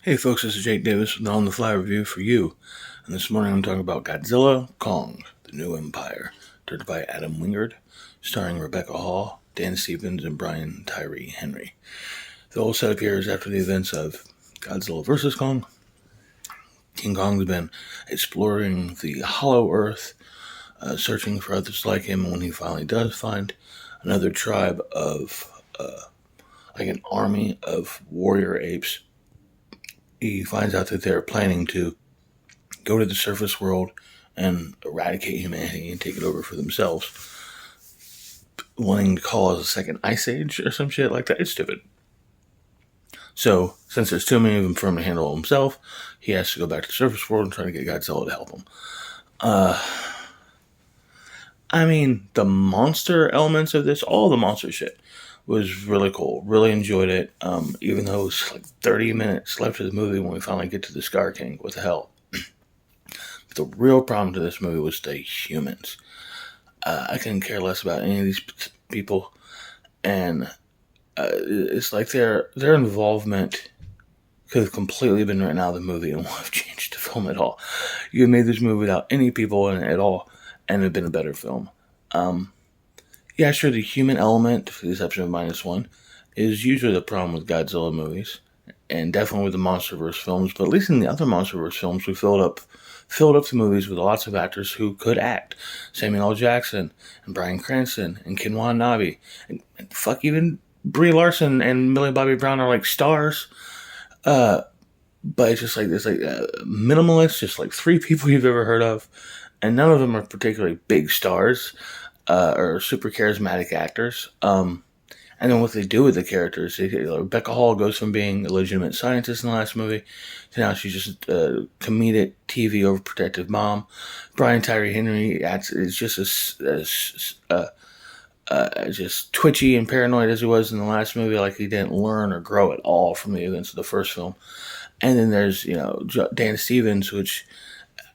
Hey folks, this is Jake Davis with the On the Fly review for you. And this morning I'm talking about Godzilla Kong, The New Empire, directed by Adam Wingard, starring Rebecca Hall, Dan Stevens, and Brian Tyree Henry. The whole setup here is after the events of Godzilla vs. Kong. King Kong's been exploring the hollow earth, searching for others like him, and when he finally does find another tribe of, like an army of warrior apes, he finds out that they're planning to go to the surface world and eradicate humanity and take it over for themselves, wanting to cause a second ice age or some shit like that. It's stupid. So, since there's too many of them for him to handle himself, he has to go back to the surface world and try to get Godzilla to help him. The monster elements of this, all the monster shit, was really cool. Really enjoyed it. Even though it was like 30 minutes left of the movie when we finally get to the Scar King. What the hell? But the real problem to this movie was the humans. I couldn't care less about any of these people, and it's like their involvement could have completely been written out of the movie and would have changed the film at all. You could have made this movie without any people in it at all, and it would have been a better film. Yeah, sure, the human element, for the exception of -1, is usually the problem with Godzilla movies, and definitely with the MonsterVerse films. But at least in the other MonsterVerse films, we filled up the movies with lots of actors who could act. Samuel L. Jackson and Bryan Cranston and Ken Watanabe and fuck, even Brie Larson and Millie Bobby Brown are like stars. But it's just like this, like minimalist, just like 3 people you've ever heard of, and none of them are particularly big stars. Or super charismatic actors. And then what they do with the characters, Rebecca Hall goes from being a legitimate scientist in the last movie to now she's just a comedic TV overprotective mom. Brian Tyree Henry is just just twitchy and paranoid as he was in the last movie, like he didn't learn or grow at all from the events of the first film. And then there's, Dan Stevens, which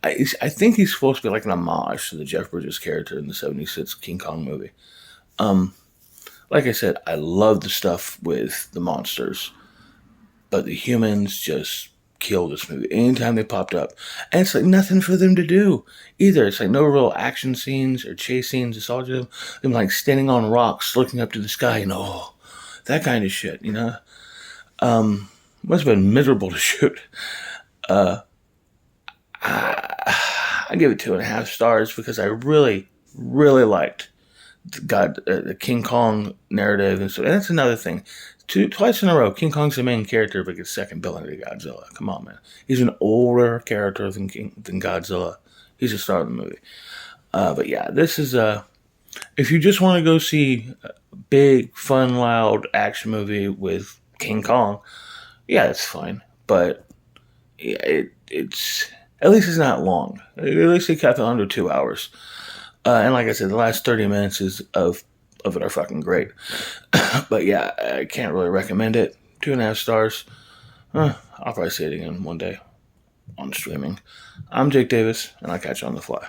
I think he's supposed to be like an homage to the Jeff Bridges character in the 76 King Kong movie. Like I said, I love the stuff with the monsters, but the humans just killed this movie anytime they popped up. And it's like nothing for them to do either. It's like no real action scenes or chase scenes. It's all just them like standing on rocks looking up to the sky and that kind of shit, Must have been miserable to shoot. I give it 2.5 stars because I really, really liked the King Kong narrative, and so that's another thing. Twice in a row, King Kong's the main character, but gets second billing to Godzilla. Come on, man. He's an older character than Godzilla. He's a star of the movie. But yeah, this is if you just want to go see a big, fun, loud action movie with King Kong, yeah, it's fine. But yeah, it's. At least it's not long. At least it kept it under 2 hours. And like I said, the last 30 minutes of it are fucking great. But yeah, I can't really recommend it. 2.5 stars. I'll probably see it again one day on streaming. I'm Jake Davis, and I'll catch you on the fly.